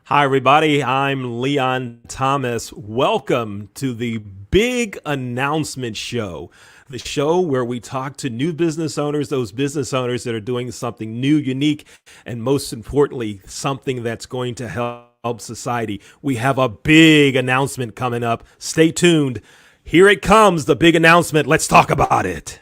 Hi, everybody. I'm Leon Thomas. Welcome to the Big Announcement Show, the show where we talk to new business owners, those business owners that are doing something new, unique, and most importantly, something that's going to help society. We have a big announcement coming up. Stay tuned. Here it comes, the big announcement. Let's talk about it.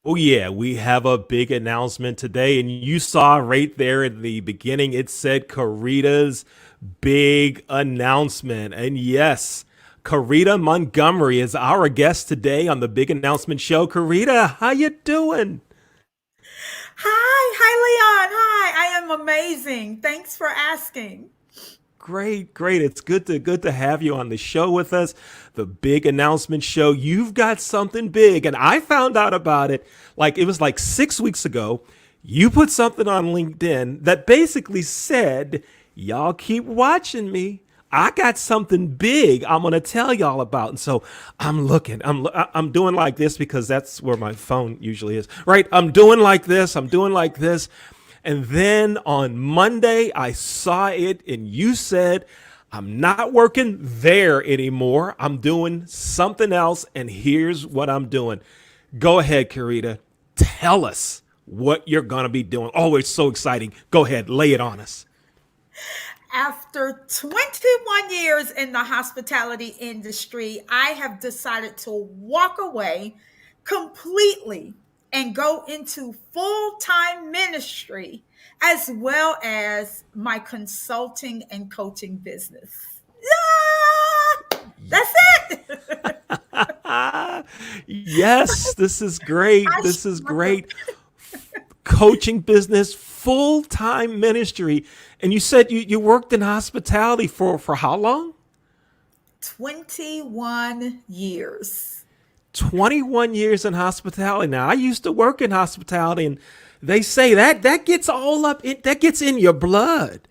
Oh, yeah, we have a big announcement today. And you saw right there at the beginning, it said Carita's big announcement. And yes, Carita Montgomery is our guest today on the Big Announcement Show. Carita, how you doing? Hi, Leon. Hi, I am amazing. Thanks for asking. Great, great. It's good to have you on the show with us. The Big Announcement Show. You've got something big, and I found out about it like it was like 6 weeks ago. You put something on LinkedIn that basically said, "Y'all keep watching me. I got something big I'm gonna tell y'all about." And so I'm looking. I'm doing like this because that's where my phone usually is. Right? I'm doing like this. I'm doing like this. And then on Monday, I saw it, and you said, "I'm not working there anymore. I'm doing something else, and here's what I'm doing." Go ahead, Karita. Tell us what you're going to be doing. Oh, it's so exciting. Go ahead, lay it on us. After 21 years in the hospitality industry, I have decided to walk away completely and go into full time ministry as well as my consulting and coaching business. Yeah, that's it. Yes, this is great. I This is sh- great. Coaching business, full time ministry. And you said you worked in hospitality for how long? 21 years. 21 years in hospitality. Now, I used to work in hospitality, and they say that gets all up, that gets in your blood.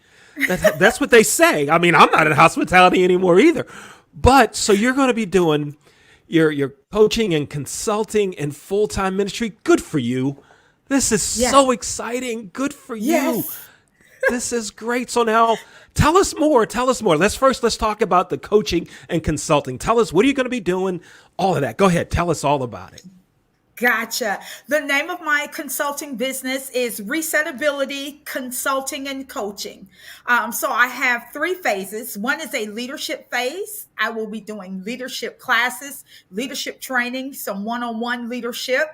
That's what they say. I mean, I'm not in hospitality anymore either. But so you're going to be doing your coaching and consulting and full time ministry. Good for you. This is Yes. so exciting. Good for you. Yes. This is great. So now tell us more. Tell us more. Let's talk about the coaching and consulting. Tell us, what are you going to be doing? All of that. Go ahead. Tell us all about it. Gotcha. The name of my consulting business is Resetability Consulting and Coaching. So I have three phases. One is a leadership phase. I will be doing leadership classes, leadership training, some one on one leadership.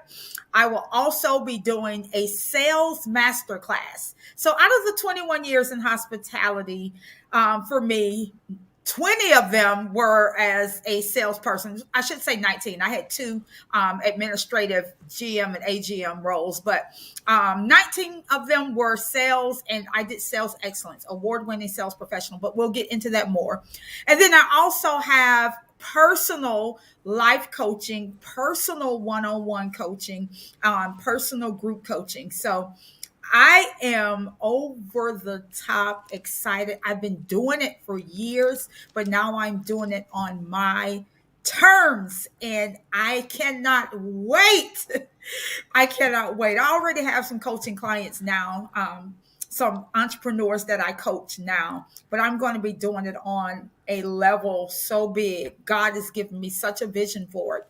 I will also be doing a sales master class. So out of the 21 years in hospitality, for me, 20 of them were as a salesperson. I should say 19. I had two administrative GM and AGM roles, but 19 of them were sales, and I did sales excellence, award winning sales professional, but we'll get into that more. And then I also have personal life coaching, personal one on one coaching, personal group coaching. So I am over the top excited. I've been doing it for years, but now I'm doing it on my terms and I cannot wait. I cannot wait. I already have some coaching clients now, some entrepreneurs that I coach now, but I'm going to be doing it on a level so big. God has given me such a vision for it.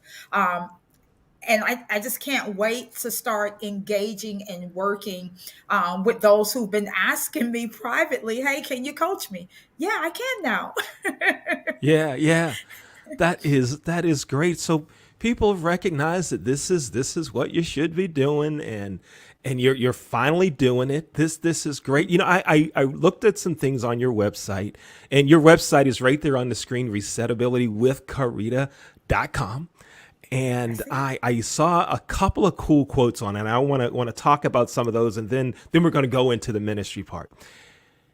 And I just can't wait to start engaging and working with those who've been asking me privately, "Hey, can you coach me?" Yeah, I can now. Yeah, yeah. That is great. So people recognize that this is what you should be doing, and you're finally doing it. This is great. I looked at some things on your website, and your website is right there on the screen, resetabilitywithcarita.com. And That's it. I saw a couple of cool quotes on it. And I want to talk about some of those, and then we're going to go into the ministry part.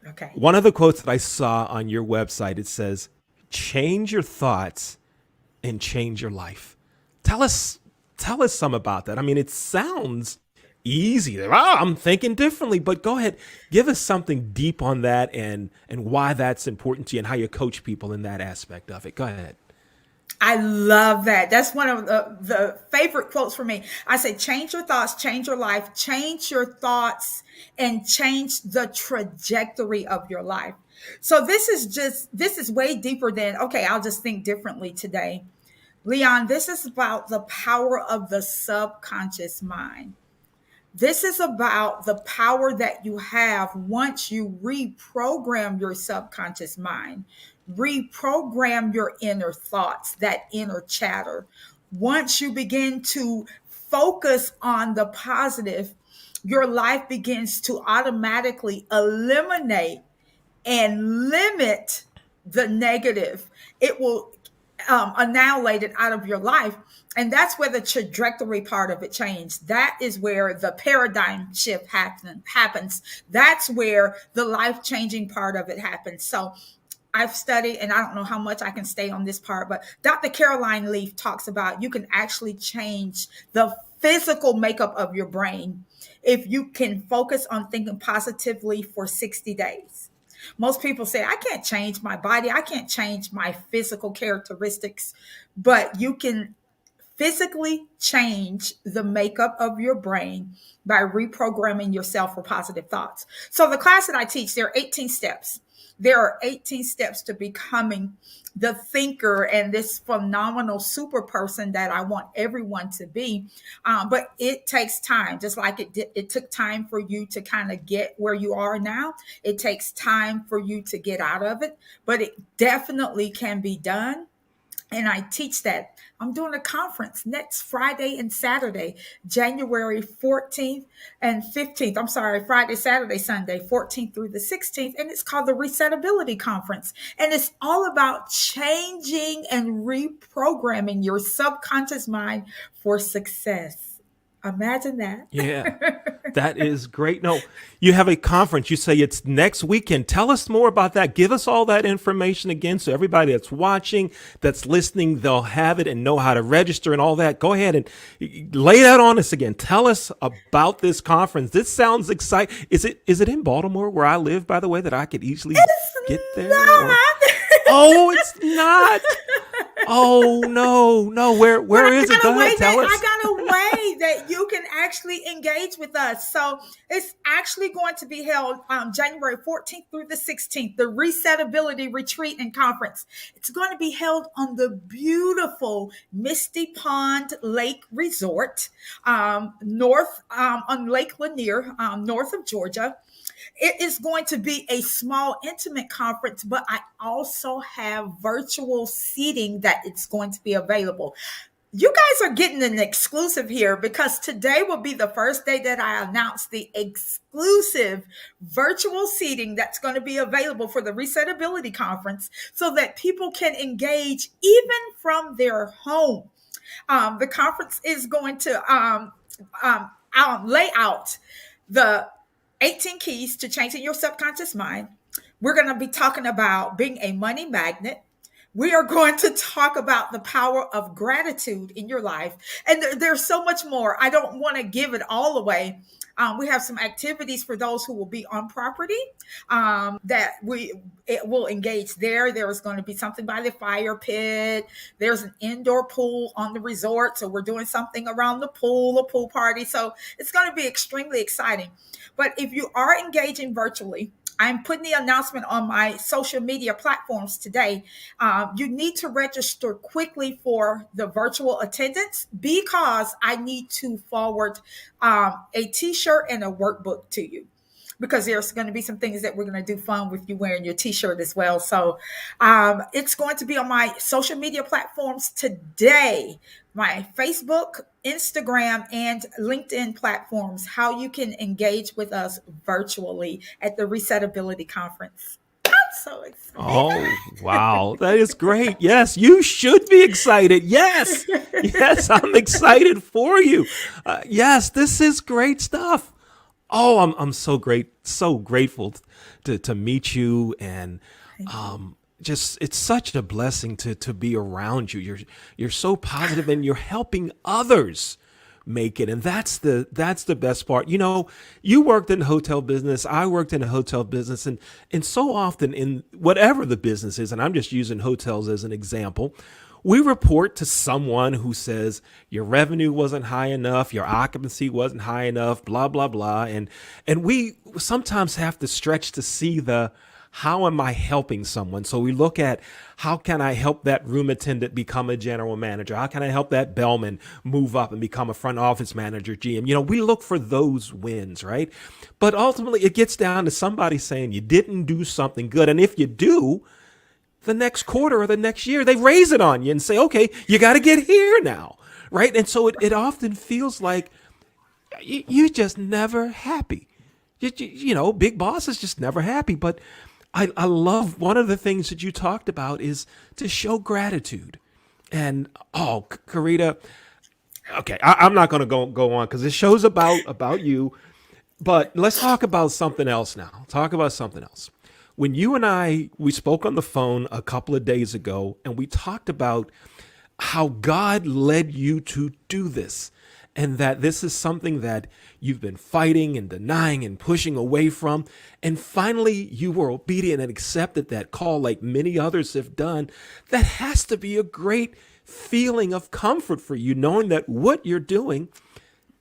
Okay. One of the quotes that I saw on your website, it says, "Change your thoughts, and change your life. Tell us tell us some about that. I mean, it sounds easy. I'm thinking differently, but go ahead, give us something deep on that and why that's important to you and how you coach people in that aspect of it. Go ahead. I love that. That's one of the favorite quotes for me. I say, change your thoughts, change your life, change your thoughts, and change the trajectory of your life. So this is way deeper than, okay, I'll just think differently today. Leon, this is about the power of the subconscious mind. This is about the power that you have once you reprogram your subconscious mind, reprogram your inner thoughts, that inner chatter. Once you begin to focus on the positive, your life begins to automatically eliminate and limit the negative. It will annihilate it out of your life. And that's where the trajectory part of it changed. That is where the paradigm shift happens. That's where the life changing part of it happens. So I've studied, and I don't know how much I can stay on this part, but Dr. Caroline Leaf talks about you can actually change the physical makeup of your brain if you can focus on thinking positively for 60 days. Most people say, I can't change my body, I can't change my physical characteristics, but you can physically change the makeup of your brain by reprogramming yourself for positive thoughts. So the class that I teach, there are 18 steps. There are 18 steps to becoming the thinker and this phenomenal super person that I want everyone to be. But it takes time, just like it took time for you to kind of get where you are now. It takes time for you to get out of it, but it definitely can be done. And I teach that. I'm doing a conference next Friday and Saturday, January 14th and 15th. I'm sorry, Friday, Saturday, Sunday, 14th through the 16th. And it's called the Resetability Conference. And it's all about changing and reprogramming your subconscious mind for success. Imagine that. Yeah, that is great. No, you have a conference. You say it's next weekend. Tell us more about that. Give us all that information again so everybody that's watching, that's listening, they'll have it and know how to register and all that. Go ahead and lay that on us again. Tell us about this conference. This sounds exciting. Is it in Baltimore where I live, by the way, that I could easily get there? Not. Oh, it's not. Oh no. Where is it? Go ahead, tell us. I got a way that you can actually engage with us. So it's actually going to be held January 14th through the 16th, the Resetability Retreat and Conference. It's going to be held on the beautiful Misty Pond Lake Resort, north on Lake Lanier, north of Georgia. It is going to be a small, intimate conference, but I also have virtual seating that it's going to be available. You guys are getting an exclusive here because today will be the first day that I announce the exclusive virtual seating that's going to be available for the Resetability Conference so that people can engage even from their home. The conference is going to lay out the 18 keys to changing your subconscious mind. We're going to be talking about being a money magnet. We are going to talk about the power of gratitude in your life. And there's so much more. I don't want to give it all away. We have some activities for those who will be on property that it will engage there. There is going to be something by the fire pit. There's an indoor pool on the resort. So we're doing something around the pool, a pool party. So it's going to be extremely exciting. But if you are engaging virtually, I'm putting the announcement on my social media platforms today. You need to register quickly for the virtual attendance because I need to forward a t-shirt and a workbook to you, because there's going to be some things that we're going to do fun with you wearing your t-shirt as well. So it's going to be on my social media platforms today, my Facebook, Instagram, and LinkedIn platforms, how you can engage with us virtually at the Resetability Conference. I'm so excited. Oh, wow. That is great. Yes, you should be excited. Yes. Yes, I'm excited for you. Yes, this is great stuff. Oh, I'm so grateful to meet you, and just it's such a blessing to be around you. You're so positive and you're helping others make it. And that's the best part. You know, you worked in the hotel business, I worked in the hotel business, and so often in whatever the business is, and I'm just using hotels as an example, we report to someone who says your revenue wasn't high enough, your occupancy wasn't high enough, blah blah blah, and we sometimes have to stretch to see the how am I helping someone? So we look at how can I help that room attendant become a general manager? How can I help that bellman move up and become a front office manager, GM? You know, we look for those wins, right? But ultimately it gets down to somebody saying you didn't do something good. And if you do, the next quarter or the next year, they raise it on you and say, okay, you got to get here now, right? And so it often feels like you just never happy. You know, big boss is just never happy. But I love one of the things that you talked about is to show gratitude. And Karita, okay, I'm not going to go on because it shows about you. But let's talk about something else now. Talk about something else. When you and we spoke on the phone a couple of days ago, and we talked about how God led you to do this, and that this is something that you've been fighting and denying and pushing away from. And finally, you were obedient and accepted that call like many others have done. That has to be a great feeling of comfort for you, knowing that what you're doing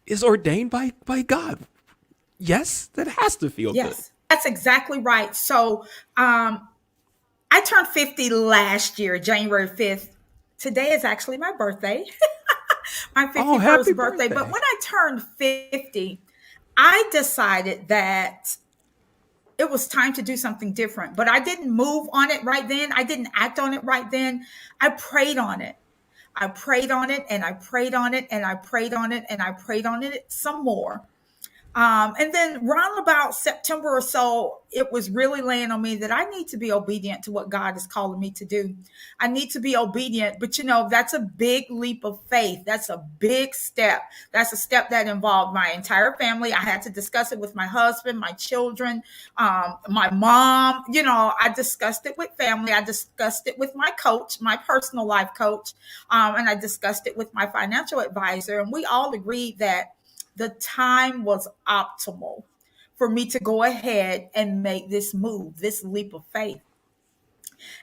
is ordained by God. Yes, that has to feel good. Yes, that's exactly right. So I turned 50 last year, January 5th. Today is actually my birthday, my Oh, happy 51st birthday. But birthday. when I turned 50, I decided that it was time to do something different. But I didn't move on it right then. I didn't act on it right then. I prayed on it. I prayed on it and I prayed on it and I prayed on it and I prayed on it some more. And then round about September or so, it was really laying on me that I need to be obedient to what God is calling me to do. I need to be obedient, but you know, that's a big leap of faith. That's a big step. That's a step that involved my entire family. I had to discuss it with my husband, my children, my mom. You know, I discussed it with family. I discussed it with my coach, my personal life coach, and I discussed it with my financial advisor. And we all agreed that the time was optimal for me to go ahead and make this move, this leap of faith.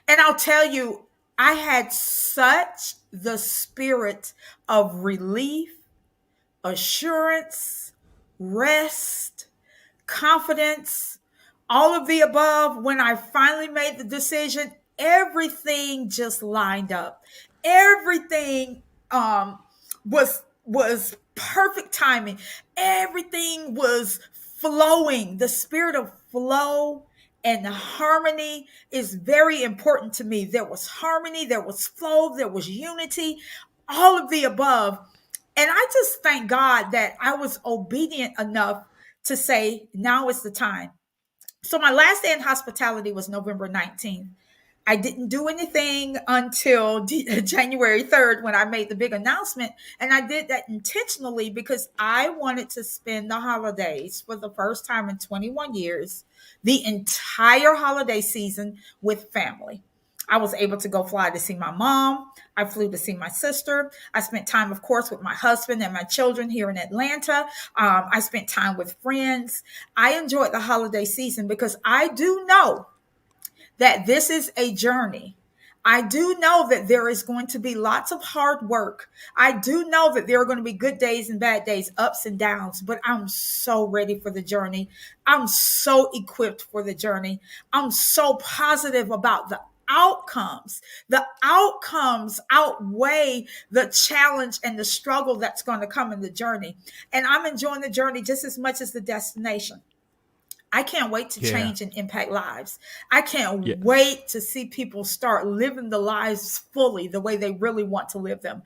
And I'll tell you, I had such the spirit of relief, assurance, rest, confidence, all of the above. When I finally made the decision, everything just lined up. Everything was perfect timing. Everything was flowing. The spirit of flow and harmony is very important to me. There was harmony, there was flow, there was unity, all of the above. And I just thank God that I was obedient enough to say, now is the time. So my last day in hospitality was November 19th. I didn't do anything until January 3rd when I made the big announcement. And I did that intentionally because I wanted to spend the holidays for the first time in 21 years, the entire holiday season with family. I was able to go fly to see my mom. I flew to see my sister. I spent time, of course, with my husband and my children here in Atlanta. I spent time with friends. I enjoyed the holiday season because I do know that this is a journey. I do know that there is going to be lots of hard work. I do know that there are going to be good days and bad days, ups and downs, but I'm so ready for the journey. I'm so equipped for the journey. I'm so positive about the outcomes. The outcomes outweigh the challenge and the struggle that's going to come in the journey. And I'm enjoying the journey just as much as the destination. I can't wait to Yeah. change and impact lives. I can't Yes. wait to see people start living the lives fully the way they really want to live them.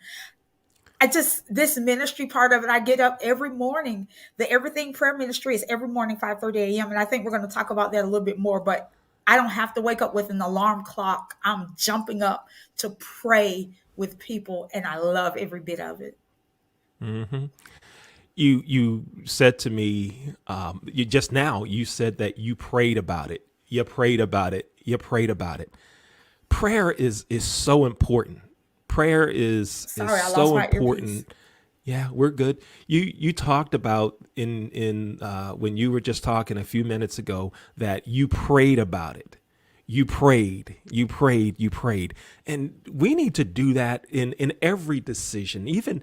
This ministry part of it, I get up every morning. The Everything Prayer Ministry is every morning, 5:30 a.m. And I think we're going to talk about that a little bit more, but I don't have to wake up with an alarm clock. I'm jumping up to pray with people, and I love every bit of it. You said to me, you just now you said that you prayed about it. You prayed about it. You prayed about it. prayer is so important. Prayer is Sorry, I lost so my earpiece. important. Yeah, we're good. You talked about in when you were just talking a few minutes ago that you prayed about it. You prayed, you prayed, you prayed, and we need to do that in every decision, even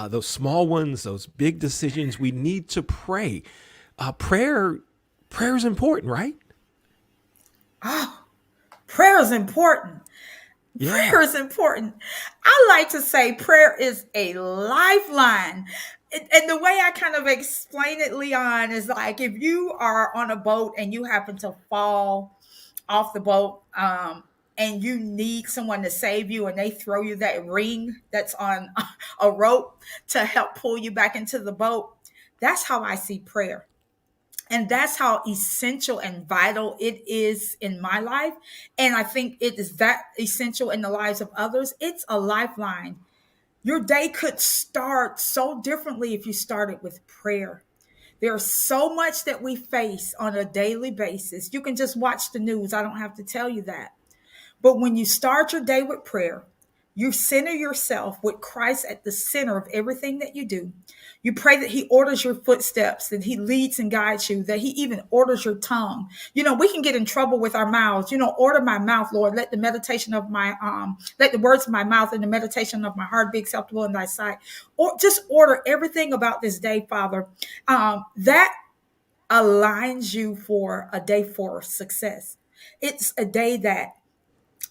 those small ones, those big decisions. We need to pray. Prayer, prayer is important, right? Prayer is important. Yeah. Prayer is important. I like to say prayer is a lifeline. And the way I kind of explain it, Leon, is like if you are on a boat and you happen to fall off the boat, and you need someone to save you, and they throw you that ring that's on a rope to help pull you back into the boat. That's how I see prayer. And that's how essential and vital it is in my life. And I think it is that essential in the lives of others. It's a lifeline. Your day could start so differently if you started with prayer. There's so much that we face on a daily basis. You can just watch the news. I don't have to tell you that. But when you start your day with prayer, you center yourself with Christ at the center of everything that you do. You pray that He orders your footsteps, that He leads and guides you, that He even orders your tongue. We can get in trouble with our mouths. Order my mouth, Lord. Let the words of my mouth and the meditation of my heart be acceptable in Thy sight. Or just order everything about this day, Father. That aligns you for a day for success. It's a day that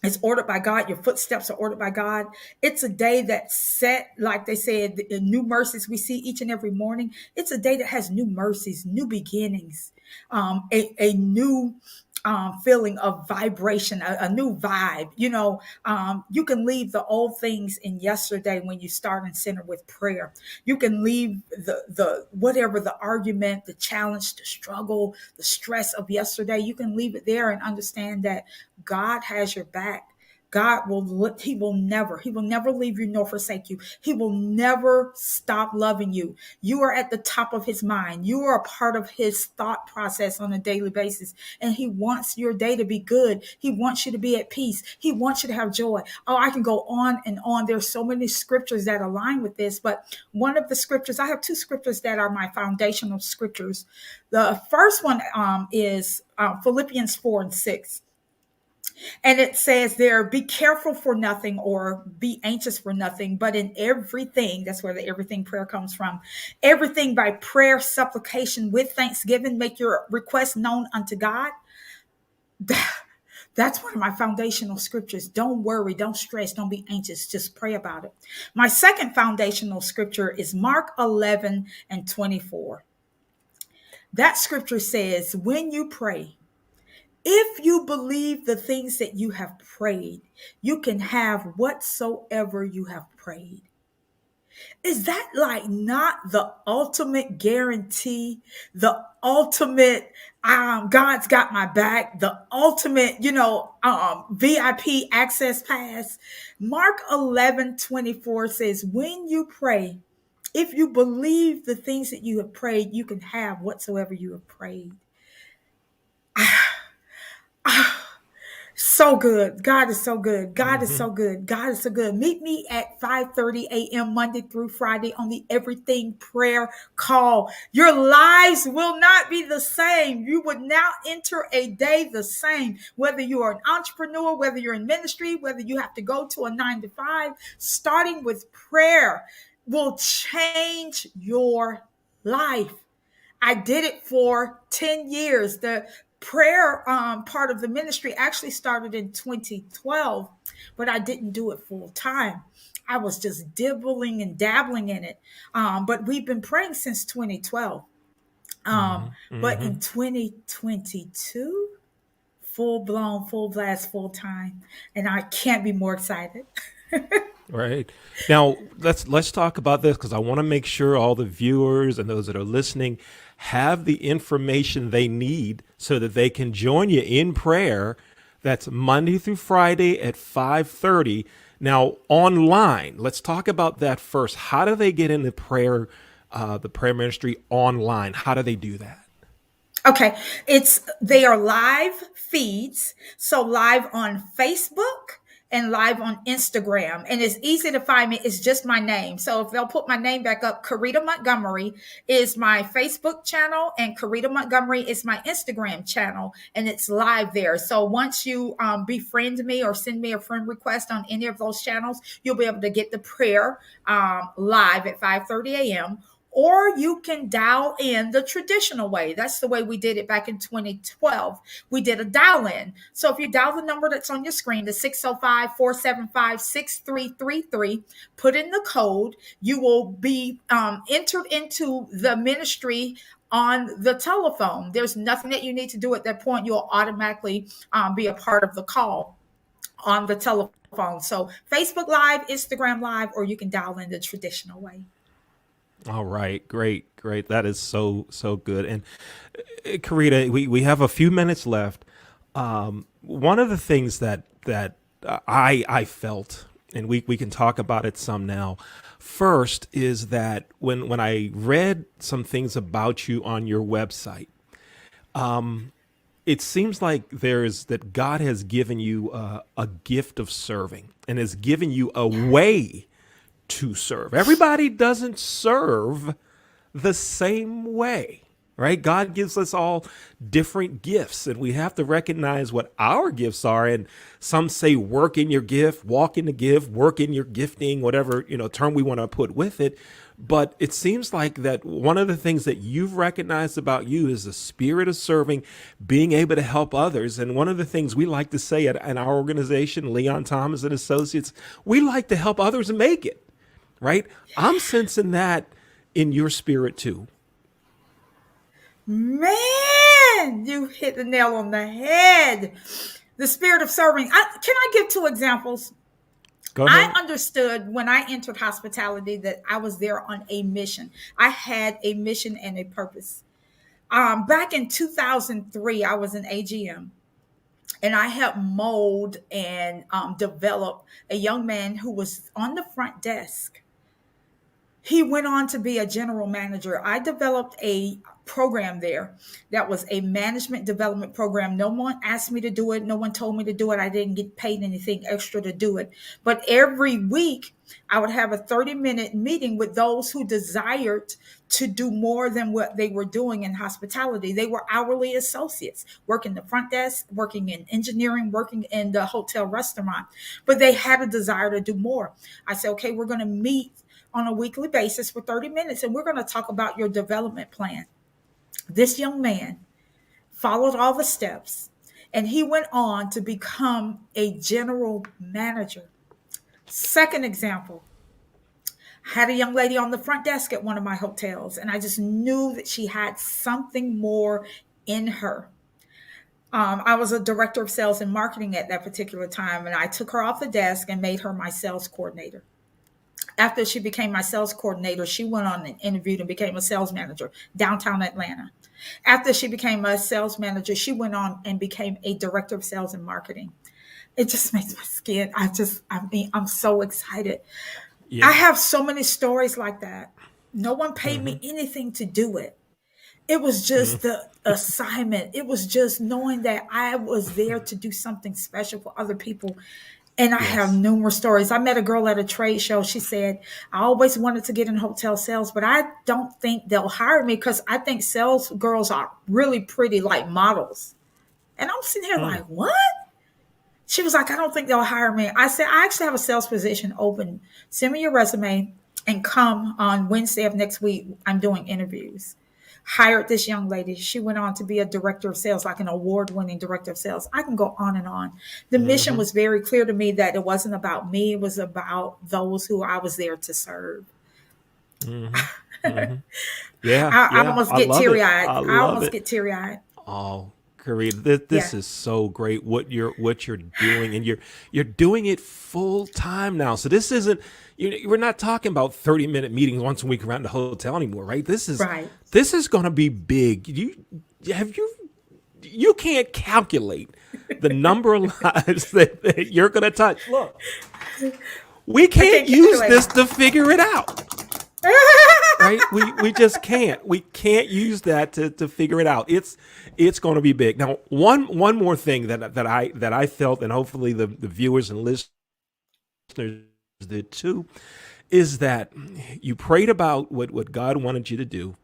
it's ordered by God. Your footsteps are ordered by God. It's a day that's set, like they said, the new mercies we see each and every morning. It's a day that has new mercies, new beginnings, a new feeling of vibration, a new vibe. You can leave the old things in yesterday when you start and center with prayer. You can leave the whatever the argument, the challenge, the struggle, the stress of yesterday. You can leave it there and understand that God has your back. He will never leave you nor forsake you. He will never stop loving you. You are at the top of His mind. You are a part of His thought process on a daily basis. And He wants your day to be good. He wants you to be at peace. He wants you to have joy. Oh, I can go on and on. There's so many scriptures that align with this, but one of the scriptures, I have two scriptures that are my foundational scriptures. The first one is Philippians 4:6. And it says there, be careful for nothing or be anxious for nothing, but in everything, that's where the everything prayer comes from. Everything by prayer, supplication with thanksgiving, make your request known unto God. That's one of my foundational scriptures. Don't worry, don't stress, don't be anxious. Just pray about it. My second foundational scripture is Mark 11:24. That scripture says, when you pray, if you believe the things that you have prayed, you can have whatsoever you have prayed. Is that like not the ultimate guarantee, the ultimate God's got my back, the ultimate, VIP access pass? Mark 11:24 says, when you pray, if you believe the things that you have prayed, you can have whatsoever you have prayed. So good. God is so good. God is Hmm. so good. God is so good. Meet me at 5:30 a.m. Monday through Friday on the Everything Prayer Call. Your lives will not be the same. You would now enter a day the same. Whether you are an entrepreneur, whether you're in ministry, whether you have to go to a 9 to 5, starting with prayer will change your life. I did it for 10 years. The prayer part of the ministry actually started in 2012, but I didn't do it full time. I was just dibbling and dabbling in it. But we've been praying since 2012. Um, Hmm. but Hmm. in 2022, full blown, full blast, full time. And I can't be more excited. Right. Now, let's talk about this because I want to make sure all the viewers and those that are listening have the information they need so that they can join you in prayer. That's Monday through Friday at 5:30. Now, online, let's talk about that first. How do they get into prayer, the prayer ministry online? How do they do that? Okay, they are live feeds, so live on Facebook and live on Instagram, and it's easy to find me. It's just my name. So if they'll put my name back up, Karita Montgomery is my Facebook channel, and Karita Montgomery is my Instagram channel, and it's live there. So once you befriend me or send me a friend request on any of those channels, you'll be able to get the prayer live at 5:30 a.m. Or you can dial in the traditional way. That's the way we did it back in 2012. We did a dial in. So if you dial the number that's on your screen, the 605-475-6333, put in the code, you will be entered into the ministry on the telephone. There's nothing that you need to do at that point. You'll automatically be a part of the call on the telephone. So Facebook Live, Instagram Live, or you can dial in the traditional way. All right, great, great. That is so good. And Karita, we have a few minutes left. One of the things that I felt, and we can talk about it some now. First is that when I read some things about you on your website, it seems like that God has given you a gift of serving and has given you a way to serve. Everybody doesn't serve the same way, right? God gives us all different gifts, and we have to recognize what our gifts are. And some say work in your gift, walk in the gift, work in your gifting, whatever, term we want to put with it. But it seems like that one of the things that you've recognized about you is the spirit of serving, being able to help others. And one of the things we like to say in our organization, Leon Thomas and Associates, we like to help others make it. Right? I'm sensing that in your spirit too. Man, you hit the nail on the head. The spirit of serving. Can I give two examples? Go ahead. I understood when I entered hospitality that I was there on a mission. I had a mission and a purpose. Back in 2003, I was an AGM. And I helped mold and develop a young man who was on the front desk. He went on to be a general manager. I developed a program there that was a management development program. No one asked me to do it. No one told me to do it. I didn't get paid anything extra to do it. But every week, I would have a 30-minute meeting with those who desired to do more than what they were doing in hospitality. They were hourly associates, working the front desk, working in engineering, working in the hotel restaurant. But they had a desire to do more. I said, okay, we're going to meet on a weekly basis for 30 minutes, and we're going to talk about your development plan. This young man followed all the steps, and he went on to become a general manager. Second example, I had a young lady on the front desk at one of my hotels, and I just knew that she had something more in her. I was a director of sales and marketing at that particular time, and I took her off the desk and made her my sales coordinator. After she became my sales coordinator, she went on and interviewed and became a sales manager downtown Atlanta. After she became a sales manager, she went on and became a director of sales and marketing. It just makes my skin. I'm so excited. Yeah. I have so many stories like that. No one paid me anything to do it. It was just the assignment. It was just knowing that I was there to do something special for other people. And I have numerous stories. I met a girl at a trade show. She said, I always wanted to get in hotel sales, but I don't think they'll hire me because I think sales girls are really pretty, like models. And I'm sitting here like, what? She was like, I don't think they'll hire me. I said, I actually have a sales position open. Send me your resume and come on Wednesday of next week. I'm doing interviews. Hired this young lady. She went on to be a director of sales, like an award-winning director of sales. I can go on and on. The mission was very clear to me that it wasn't about me. It was about those who I was there to serve. Yeah, I almost get teary-eyed. I almost it. get teary-eyed. Oh, Karita, this is so great what you're doing, and you're doing it full time now. So this isn't, we're not talking about 30-minute meetings once a week around the hotel anymore, right? This is going to be big. You can't calculate the number of lives that you're going to touch. Look, we can't use this to figure it out. right? We just can't. We can't use that to figure it out. It's going to be big. Now, one more thing that I felt, and hopefully the viewers and listeners did too, is that you prayed about what God wanted you to do,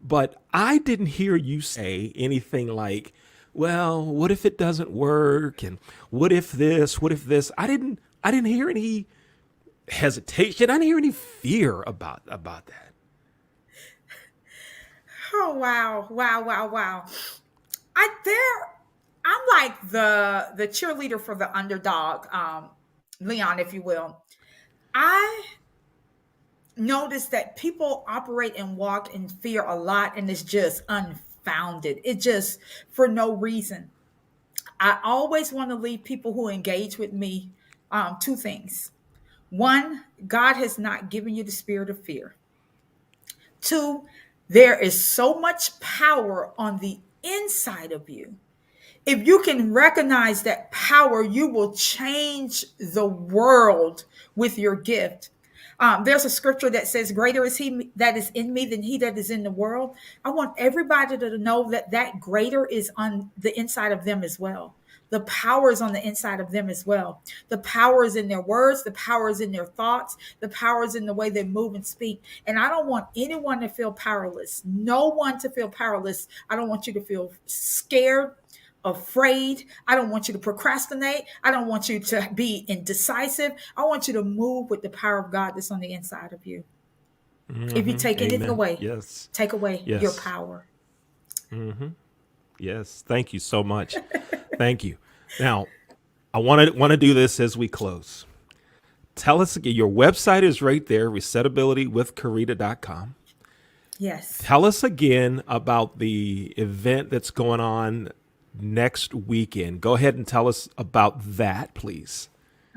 but I didn't hear you say anything like, well, what if it doesn't work? And what if this? What if this? I didn't hear any hesitation. I didn't hear any fear about that. Oh wow, wow, wow, wow. I there I'm like the cheerleader for the underdog, Leon, if you will. I notice that people operate and walk in fear a lot, and it's just unfounded. It just for no reason. I always want to leave people who engage with me two things. One, God has not given you the spirit of fear. Two, there is so much power on the inside of you. If you can recognize that power, you will change the world with your gift. There's a scripture that says, greater is he that is in me than he that is in the world. I want everybody to know that that greater is on the inside of them as well. The power is on the inside of them as well. The power is in their words. The power is in their thoughts. The power is in the way they move and speak. And I don't want anyone to feel powerless. No one to feel powerless. I don't want you to feel scared, afraid. I don't want you to procrastinate. I don't want you to be indecisive. I want you to move with the power of God that's on the inside of you. If you take anything Amen. away, Yes. take away your Yes. power. Yes. Thank you so much. Thank you. Now, I want to do this as we close. Tell us again, your website is right there, resetabilitywithkarita.com. Yes. Tell us again about the event that's going on next weekend. Go ahead and tell us about that, please.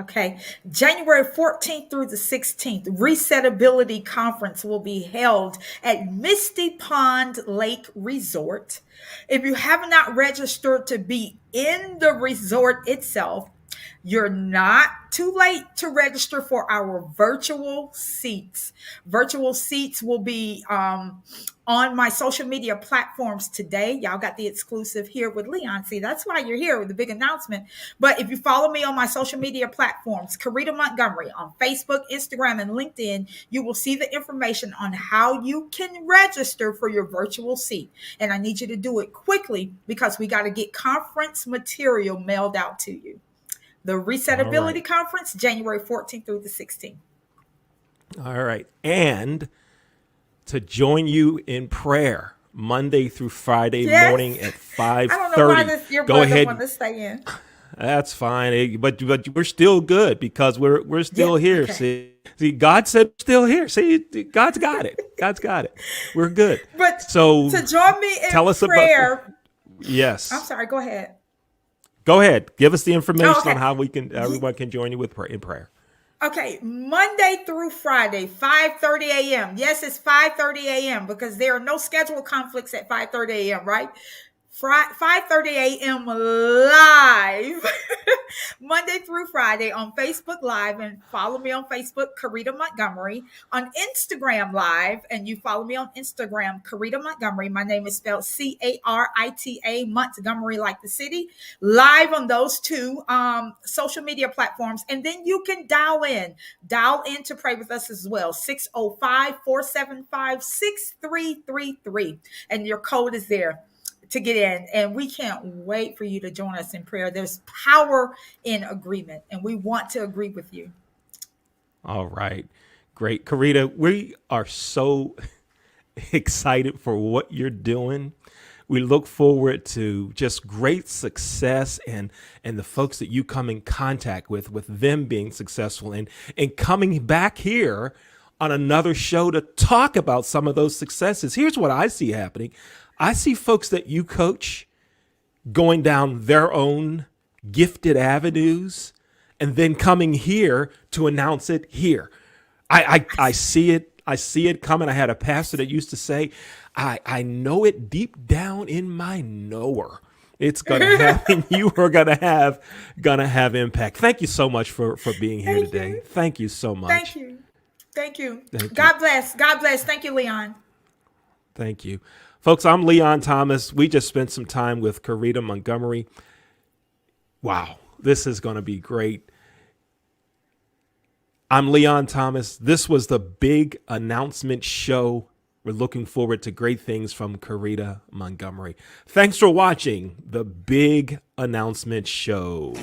Okay. January 14th through the 16th, Resetability Conference will be held at Misty Pond Lake Resort. If you have not registered to be in the resort itself, you're not too late to register for our virtual seats. Virtual seats will be on my social media platforms today. Y'all got the exclusive here with Leon. See, that's why you're here with the big announcement. But if you follow me on my social media platforms, Karita Montgomery on Facebook, Instagram, and LinkedIn, you will see the information on how you can register for your virtual seat. And I need you to do it quickly because we got to get conference material mailed out to you. The All Resetability right. Conference, January 14th through the 16th. All right. And to join you in prayer Monday through Friday Yes. morning at I don't know why 5:30. your Go brother ahead. want to stay in. That's fine. But we're still good because we're Yeah. still here. Okay. See, God said we're still here. See, God's got it. God's got it. We're good. But So to join me in tell us about prayer, I'm yes. sorry, go ahead. Go ahead. Give us the Oh, information on okay. how everyone can join you in prayer. Okay, Monday through Friday, 5:30 a.m. Yes, it's 5:30 a.m. because there are no schedule conflicts at 5:30 a.m., right? 5:30 a.m. live, Monday through Friday on Facebook Live, and follow me on Facebook, Karita Montgomery, on Instagram Live, and you follow me on Instagram, Karita Montgomery. My name is spelled Carita, Montgomery, like the city. Live on those two social media platforms, and then you can dial in to pray with us as well. 605-475-6333, and your code is there to get in. And we can't wait for you to join us in prayer. There's power in agreement, and we want to agree with you. All right. Great. Karita, we are so excited for what you're doing. We look forward to just great success and the folks that you come in contact with them being successful and coming back here on another show to talk about some of those successes. Here's what I see happening. I see folks that you coach going down their own gifted avenues and then coming here to announce it here. I see it. I see it coming. I had a pastor that used to say, I know it deep down in my knower. It's gonna happen. You are gonna have impact. Thank you so much for being here Thank today. you. Thank you so much. Thank you. Thank you. Thank you. God bless. God bless. Thank you, Leon. Thank you. Folks, I'm Leon Thomas. We just spent some time with Karita Montgomery. Wow, this is going to be great. I'm Leon Thomas. This was the Big Announcement Show. We're looking forward to great things from Karita Montgomery. Thanks for watching the Big Announcement Show.